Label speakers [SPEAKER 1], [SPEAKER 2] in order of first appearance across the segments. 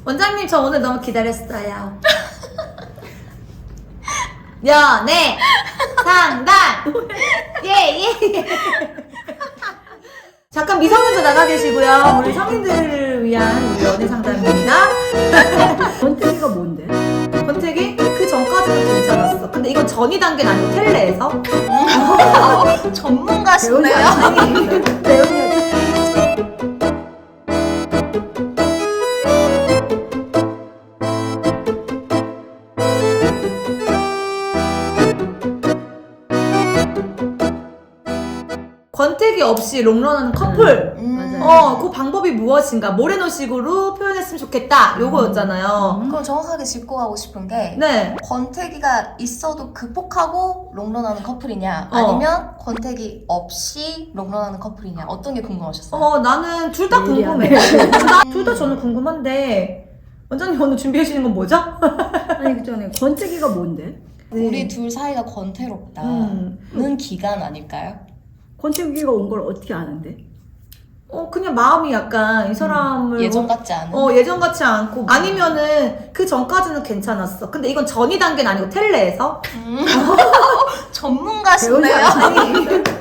[SPEAKER 1] 원장님 저 오늘 너무 기다렸어요. 연애 상담 예예. 잠깐 미성년자 나가 계시고요. 우리 성인들을 위한 연애 상담입니다.
[SPEAKER 2] 권태기가 뭔데?
[SPEAKER 1] 권태기? 그 전까지는 괜찮았어. 근데 이건 전이 단계는 아니고 텔레에서.
[SPEAKER 3] 전문가시네요.
[SPEAKER 2] 배우녀.
[SPEAKER 1] 권태기 없이 롱런하는 커플.
[SPEAKER 2] 맞아요.
[SPEAKER 1] 그 방법이 무엇인가? 모래노식으로 표현했으면 좋겠다. 요거였잖아요.
[SPEAKER 3] 그럼 정확하게 짚고 가고 싶은 게
[SPEAKER 1] 네.
[SPEAKER 3] 권태기가 있어도 극복하고 롱런하는 커플이냐 아니면 권태기 없이 롱런하는 커플이냐 어떤 게 궁금하셨어요?
[SPEAKER 1] 나는 둘 다 궁금해. 둘 다 저는 궁금한데 원장님 오늘 준비해 주시는 건 뭐죠?
[SPEAKER 2] 아니 그 전에 권태기가 뭔데?
[SPEAKER 3] 우리 둘 사이가 권태롭다는 기간 아닐까요?
[SPEAKER 2] 권태기가 온 걸 어떻게 아는데?
[SPEAKER 1] 그냥 마음이 약간 이 사람을
[SPEAKER 3] 예전 같지 않은?
[SPEAKER 1] 예전 같지 않고 아니면은 그 전까지는 괜찮았어. 근데 이건 전이 단계는 아니고 텔레에서
[SPEAKER 3] 전문가시네요.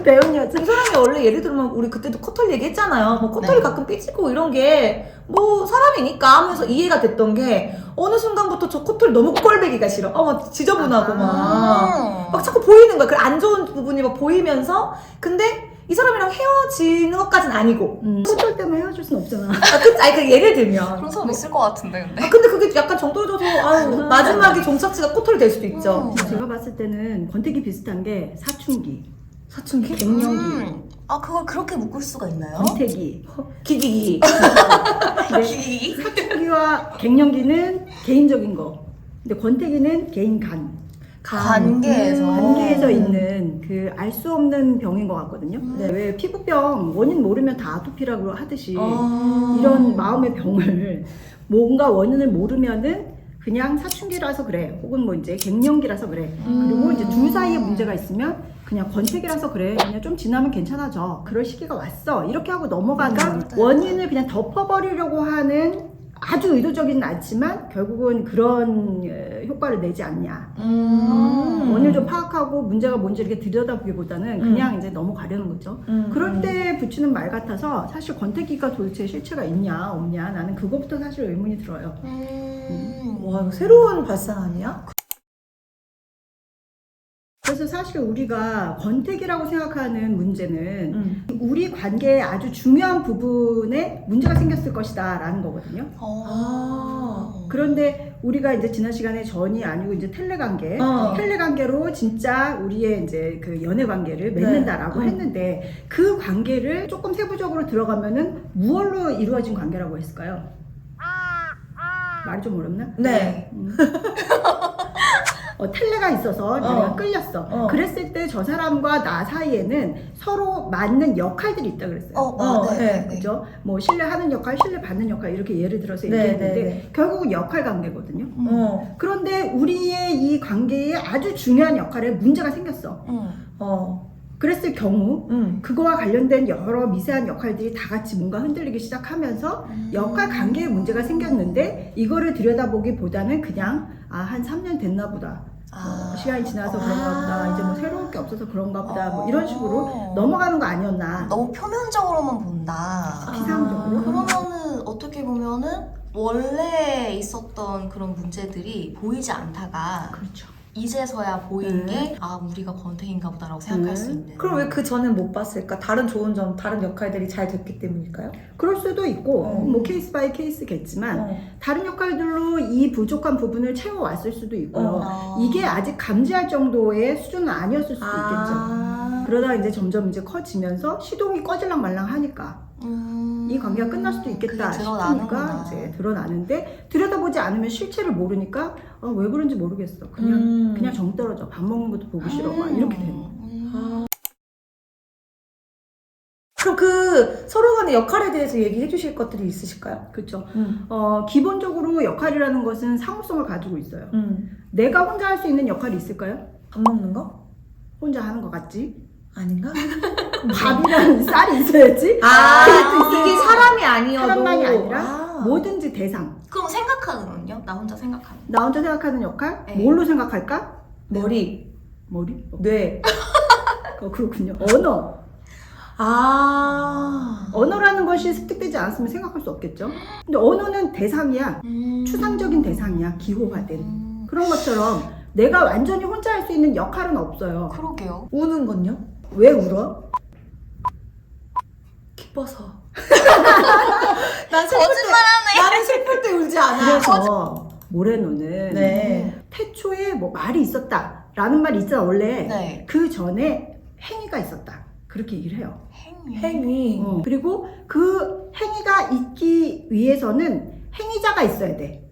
[SPEAKER 2] 배운 여자.
[SPEAKER 1] 이 사람이 원래 예를 들면 우리 그때도 코털 얘기했잖아요. 뭐 코털이
[SPEAKER 3] 네.
[SPEAKER 1] 가끔 삐지고 이런 게 뭐 사람이니까 하면서 이해가 됐던 게 어느 순간부터 저 코털 너무 꼴배기가 싫어. 막 지저분하고 막 자꾸 보이는 거야. 그 안 좋은 부분이 막 보이면서 근데 이 사람이랑 헤어지는 것까지는 아니고.
[SPEAKER 2] 코털 때문에 헤어질 순 없잖아.
[SPEAKER 1] 그 예를 들면.
[SPEAKER 3] 그런 사람 있을 것 같은데 근데.
[SPEAKER 1] 근데 그게 약간 정 떨어져서 마지막에 종착지가 코털이 될 수도 있죠.
[SPEAKER 2] 제가 봤을 때는 권태기 비슷한 게 사춘기,
[SPEAKER 1] 사춘기?
[SPEAKER 2] 갱년기,
[SPEAKER 3] 그걸 그렇게 묶을 수가 있나요?
[SPEAKER 2] 권태기.
[SPEAKER 1] 기기기.
[SPEAKER 2] 근데 사춘기와 갱년기는 개인적인 거. 근데 권태기는 개인
[SPEAKER 3] 관계에서.
[SPEAKER 2] 관계에서 있는 그 알 수 없는 병인 것 같거든요.
[SPEAKER 1] 네.
[SPEAKER 2] 왜 피부병 원인 모르면 다 아토피라고 하듯이
[SPEAKER 1] 아.
[SPEAKER 2] 이런 마음의 병을 뭔가 원인을 모르면은 그냥 사춘기라서 그래, 혹은 뭐 이제 갱년기라서 그래. 그리고 이제 둘 사이에 문제가 있으면 그냥 권태기라서 그래, 그냥 좀 지나면 괜찮아져, 그럴 시기가 왔어, 이렇게 하고 넘어가다 원인을 그냥 덮어버리려고 하는 아주 의도적이진 않지만 결국은 그런 효과를 내지 않냐. 원인을 좀 파악하고 문제가 뭔지 이렇게 들여다보기보다는 그냥 이제 넘어가려는 거죠. 그럴 때 붙이는 말 같아서 사실 권태기가 도대체 실체가 있냐 없냐, 나는 그거부터 사실 의문이 들어요.
[SPEAKER 1] 와, 이거 새로운 발상 아니야?
[SPEAKER 2] 그래서 사실 우리가 권태기라고 생각하는 문제는 우리 관계의 아주 중요한 부분에 문제가 생겼을 것이다 라는 거거든요. 그런데 우리가 이제 지난 시간에 전이 아니고 이제 텔레 관계로 진짜 우리의 이제 그 연애 관계를 맺는다라고 했는데, 그 관계를 조금 세부적으로 들어가면은 무얼로 이루어진 관계라고 했을까요? 말이 좀 어렵나?
[SPEAKER 1] 네.
[SPEAKER 2] 텔레가 있어서 내가 끌렸어. 그랬을 때 저 사람과 나 사이에는 서로 맞는 역할들이 있다 그랬어요.
[SPEAKER 1] 네.
[SPEAKER 2] 그죠? 뭐 신뢰하는 역할, 신뢰받는 역할, 이렇게 예를 들어서 얘기했는데 결국은 역할 관계거든요. 그런데 우리의 이 관계에 아주 중요한 역할에 문제가 생겼어. 그랬을 경우 그거와 관련된 여러 미세한 역할들이 다 같이 뭔가 흔들리기 시작하면서 역할 관계에 문제가 생겼는데, 이거를 들여다보기보다는 그냥 한 3년 됐나 보다, 시간이 지나서 그런가 보다, 이제 뭐 새로울 게 없어서 그런가 보다, 뭐 이런 식으로 넘어가는 거 아니었나.
[SPEAKER 3] 너무 표면적으로만 본다.
[SPEAKER 2] 피상적으로.
[SPEAKER 3] 그러면은 어떻게 보면은 원래 있었던 그런 문제들이 보이지 않다가
[SPEAKER 2] 그렇죠.
[SPEAKER 3] 이제서야 보이는 게 우리가 권태기인가 보다라고 생각할 수 있는.
[SPEAKER 1] 그럼 왜 그 전엔 못 봤을까? 다른 좋은 점, 다른 역할들이 잘 됐기 때문일까요?
[SPEAKER 2] 그럴 수도 있고 뭐 케이스 바이 케이스겠지만 다른 역할들로 이 부족한 부분을 채워왔을 수도 있고요. 이게 아직 감지할 정도의 수준은 아니었을 수도 있겠죠. 그러다 이제 점점 이제 커지면서 시동이 꺼질랑 말랑 하니까 이 관계가 끝날 수도 있겠다 싶으니까 이제 드러나는데, 들여다보지 않으면 실체를 모르니까 왜 그런지 모르겠어, 그냥 정 떨어져, 밥 먹는 것도 보기 싫어, 막 이렇게 되는 거야.
[SPEAKER 1] 그럼 그 서로 간의 역할에 대해서 얘기해 주실 것들이 있으실까요?
[SPEAKER 2] 그렇죠. 기본적으로 역할이라는 것은 상호성을 가지고 있어요. 내가 혼자 할 수 있는 역할이 있을까요?
[SPEAKER 1] 밥 먹는 거?
[SPEAKER 2] 혼자 하는 것 같지?
[SPEAKER 1] 아닌가?
[SPEAKER 2] 밥이랑 쌀이 있어야지.
[SPEAKER 1] 이게 사람이 아니어도
[SPEAKER 2] 사람만이 아니라 뭐든지 대상.
[SPEAKER 3] 그럼 생각 생각으로는요? 나 혼자 생각하는.
[SPEAKER 2] 나 혼자 생각하는 역할?
[SPEAKER 3] 네.
[SPEAKER 2] 뭘로 생각할까?
[SPEAKER 1] 머리,
[SPEAKER 2] 머리?
[SPEAKER 1] 뇌.
[SPEAKER 2] 그렇군요. 언어. 언어라는 것이 습득되지 않았으면 생각할 수 없겠죠. 근데 언어는 대상이야. 추상적인 대상이야. 기호화된. 그런 것처럼 내가 완전히 혼자 할 수 있는 역할은 없어요.
[SPEAKER 3] 그러게요.
[SPEAKER 1] 우는 건요?
[SPEAKER 2] 왜 울어?
[SPEAKER 1] 기뻐서. 난 슬플 때, 나는 슬플 때 울지 않아.
[SPEAKER 2] 그래서 모레노는
[SPEAKER 1] 네.
[SPEAKER 2] 태초에 뭐 말이 있었다라는 말이 있잖아 원래.
[SPEAKER 3] 네.
[SPEAKER 2] 그 전에 행위가 있었다. 그렇게 얘기를 해요.
[SPEAKER 1] 행위.
[SPEAKER 2] 그리고 그 행위가 있기 위해서는 행위자가 있어야 돼.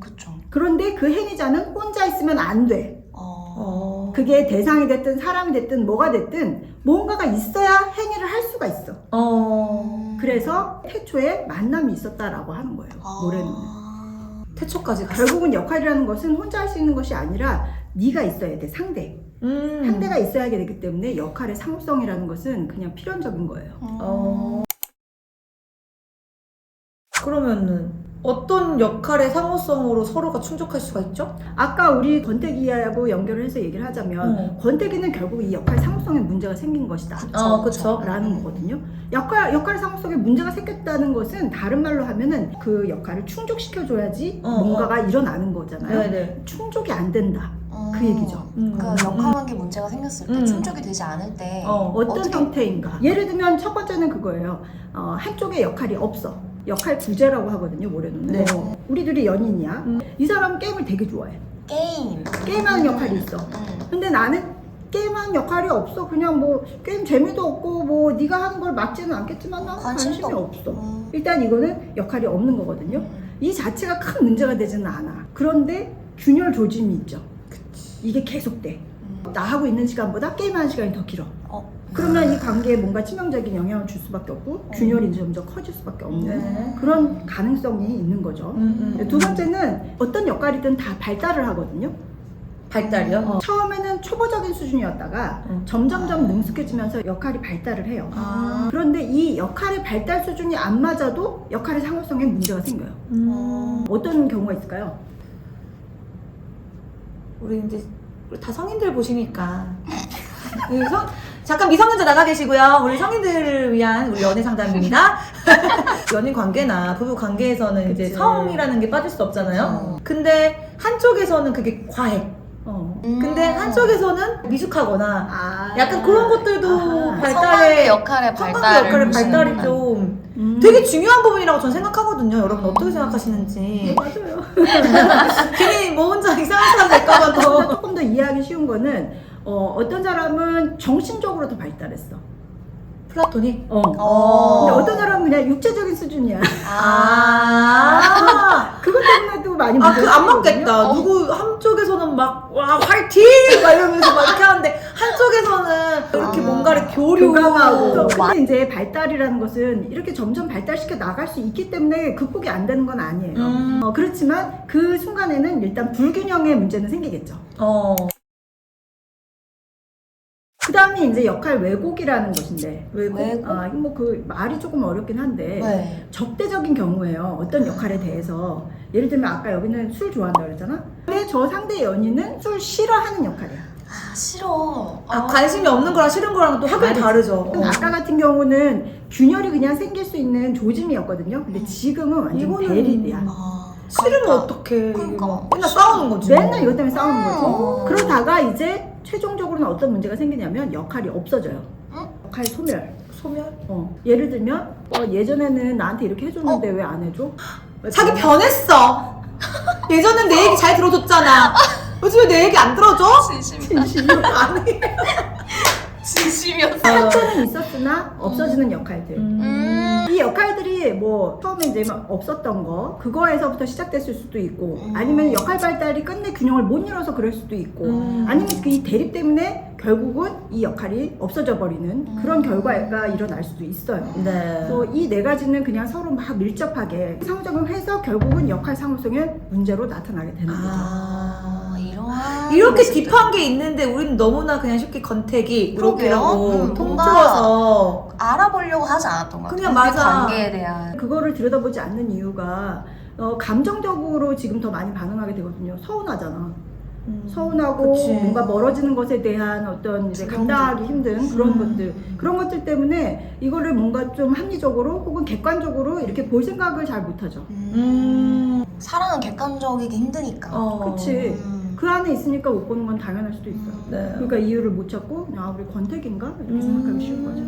[SPEAKER 3] 그쵸.
[SPEAKER 2] 그런데 그 행위자는 혼자 있으면 안 돼. 그게 대상이 됐든 사람이 됐든 뭐가 됐든 뭔가가 있어야 행위를 할 수가 있어. 그래서 태초에 만남이 있었다라고 하는 거예요. 노래는.
[SPEAKER 1] 태초까지 갔어.
[SPEAKER 2] 결국은 역할이라는 것은 혼자 할 수 있는 것이 아니라 네가 있어야 돼. 상대. 상대가 있어야 되기 때문에 역할의 상호성이라는 것은 그냥 필연적인 거예요.
[SPEAKER 1] 그러면은 어떤 역할의 상호성으로 서로가 충족할 수가 있죠?
[SPEAKER 2] 아까 우리 권태기하고 연결을 해서 얘기를 하자면 권태기는 결국 이 역할 상호성에 문제가 생긴 것이다.
[SPEAKER 1] 그쵸.
[SPEAKER 2] 라는 거거든요. 역할 상호성에 문제가 생겼다는 것은 다른 말로 하면은 그 역할을 충족시켜줘야지 뭔가가 일어나는 거잖아요.
[SPEAKER 1] 네네.
[SPEAKER 2] 충족이 안 된다. 그 얘기죠.
[SPEAKER 3] 그 역할관계 문제가 생겼을 때 충족이 되지 않을 때
[SPEAKER 2] 어떤
[SPEAKER 3] 어떻게
[SPEAKER 2] 형태인가. 예를 들면 첫 번째는 그거예요. 한쪽에 역할이 없어. 역할 부재라고 하거든요. 모레노는.
[SPEAKER 1] 네.
[SPEAKER 2] 우리들이 연인이야. 이 사람은 게임을 되게 좋아해. 게임하는 역할이 있어. 근데 나는 게임하는 역할이 없어. 그냥 뭐 게임 재미도 없고 뭐 네가 하는 걸 막지는 않겠지만 나는 관심이 없어. 일단 이거는 역할이 없는 거거든요. 이 자체가 큰 문제가 되지는 않아. 그런데 균열 조짐이 있죠. 이게 계속돼. 나하고 있는 시간보다 게임하는 시간이 더 길어. 그러면 이 관계에 뭔가 치명적인 영향을 줄 수밖에 없고 균열이 점점 커질 수밖에 없는 그런 가능성이 있는 거죠. 두 번째는 어떤 역할이든 다 발달을 하거든요.
[SPEAKER 1] 발달이요?
[SPEAKER 2] 처음에는 초보적인 수준이었다가 점점점 능숙해지면서 역할이 발달을 해요. 그런데 이 역할의 발달 수준이 안 맞아도 역할의 상호성에 문제가 생겨요. 어떤 경우가 있을까요?
[SPEAKER 1] 우리 이제 다 성인들 보시니까 그래서 잠깐 미성년자 나가 계시고요. 우리 성인들을 위한 우리 연애 상담입니다. 연인 관계나 부부 관계에서는 이제 성이라는 게 빠질 수 없잖아요. 근데 한쪽에서는 그게 과해. 근데 한쪽에서는 미숙하거나 약간 그런 것들도
[SPEAKER 3] 성관계 역할의
[SPEAKER 1] 발달이 좀 되게 중요한 부분이라고 저는 생각하거든요. 여러분 어떻게 생각하시는지.
[SPEAKER 2] 맞아요.
[SPEAKER 1] 괜히 뭐 혼자 이상한 사람 될까봐 더.
[SPEAKER 2] 조금 더 이해하기 쉬운 거는 어떤 사람은 정신적으로 더 발달했어.
[SPEAKER 1] 플라토닉?
[SPEAKER 2] 근데 어떤 사람은 그냥 육체적인 수준이야. 그것 때문에도 많이 문제가
[SPEAKER 1] 안 맞겠다.
[SPEAKER 2] 생기거든요.
[SPEAKER 1] 누구 한쪽에서는 막 와 화이팅! 막 이러면서 막 이렇게 하는데 한쪽에서는 이렇게 뭔가를
[SPEAKER 2] 교감하고. 근데 이제 발달이라는 것은 이렇게 점점 발달시켜 나갈 수 있기 때문에 극복이 안 되는 건 아니에요. 그렇지만 그 순간에는 일단 불균형의 문제는 생기겠죠. 그 다음에 이제 역할 왜곡이라는 것인데
[SPEAKER 3] 왜곡?
[SPEAKER 2] 뭐 그 말이 조금 어렵긴 한데 적대적인 경우에요. 어떤 역할에 대해서 예를 들면 아까 여기는 술 좋아한다고 그랬잖아. 근데 저 상대 연인은 술 싫어하는 역할이야.
[SPEAKER 3] 싫어.
[SPEAKER 1] 관심이 없는 거랑 싫은 거랑 또 확연히 다르죠.
[SPEAKER 2] 아까 같은 경우는 균열이 그냥 생길 수 있는 조짐이었거든요. 근데 지금은 완전
[SPEAKER 1] 이거는
[SPEAKER 2] 대립이야.
[SPEAKER 1] 싫으면 어떡해.
[SPEAKER 3] 그러니까.
[SPEAKER 1] 맨날 싸우는 거지.
[SPEAKER 2] 맨날 이것 때문에 싸우는 거죠. 그러다가 이제 최종적으로는 어떤 문제가 생기냐면 역할이 없어져요. 역할 소멸. 예를 들면 예전에는 나한테 이렇게 해줬는데 왜 안 해줘?
[SPEAKER 1] 자기 변했어. 예전엔 내 얘기 잘 들어줬잖아. 요즘에 내 얘기 안 들어줘?
[SPEAKER 3] 진심이다.
[SPEAKER 1] 아니.
[SPEAKER 3] 진심이었어.
[SPEAKER 2] 상처는 있었으나 없어지는 역할들. 이 역할들이 뭐 처음에 이제 막 없었던 거 그거에서부터 시작됐을 수도 있고 아니면 역할 발달이 끝내 균형을 못 이뤄서 그럴 수도 있고 아니면 그 이 대립 때문에 결국은 이 역할이 없어져 버리는 그런 결과가 일어날 수도 있어요. 그래서 이 네 가지는 그냥 서로 막 밀접하게 상호작용을 해서 결국은 역할 상호성의 문제로 나타나게 되는 거죠.
[SPEAKER 1] 이렇게 딥한 게 있는데 우리는 너무나 그냥 쉽게 권태기 이렇게라고 통틀어서
[SPEAKER 3] 알아보려고 하지 않았던 것 같아요.
[SPEAKER 1] 그냥 맞아.
[SPEAKER 3] 관계에 대한
[SPEAKER 2] 그거를 들여다보지 않는 이유가 감정적으로 지금 더 많이 반응하게 되거든요. 서운하잖아. 서운하고
[SPEAKER 1] 그치.
[SPEAKER 2] 뭔가 멀어지는 것에 대한 어떤 이제 감당하기 힘든 그런 그런 것들 때문에 이거를 뭔가 좀 합리적으로 혹은 객관적으로 이렇게 볼 생각을 잘 못하죠.
[SPEAKER 3] 사랑은 객관적이기 힘드니까.
[SPEAKER 2] 그치. 그 안에 있으니까 못 보는 건 당연할 수도 있어.
[SPEAKER 1] 네.
[SPEAKER 2] 그러니까 이유를 못 찾고 아 우리 권태기인가 이렇게 생각하기 쉬운 거죠.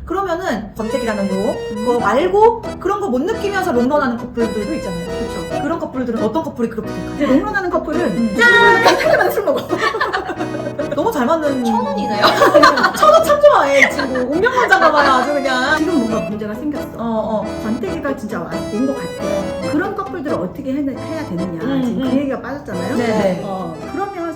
[SPEAKER 1] 그러면은 권태기라는 거 말고 그런 거 못 느끼면서 롱런하는 커플들도 있잖아요.
[SPEAKER 2] 그렇죠.
[SPEAKER 1] 그런 커플들은 어떤 커플이 그렇게 될까요?
[SPEAKER 2] 이제 롱런하는 커플은 짠! 술 먹어.
[SPEAKER 1] 너무 잘 맞는
[SPEAKER 3] 천운이네요.
[SPEAKER 1] 천원 참 좋아해 이 친구. 운명론자가 봐요 아주 그냥.
[SPEAKER 2] 지금 뭔가 문제가 생겼어. 권태기가 진짜 온 것 같아. 그런 커플들을 어떻게 해야 되느냐. 지금 그 얘기가 빠졌잖아요.
[SPEAKER 1] 네네.
[SPEAKER 2] 그러면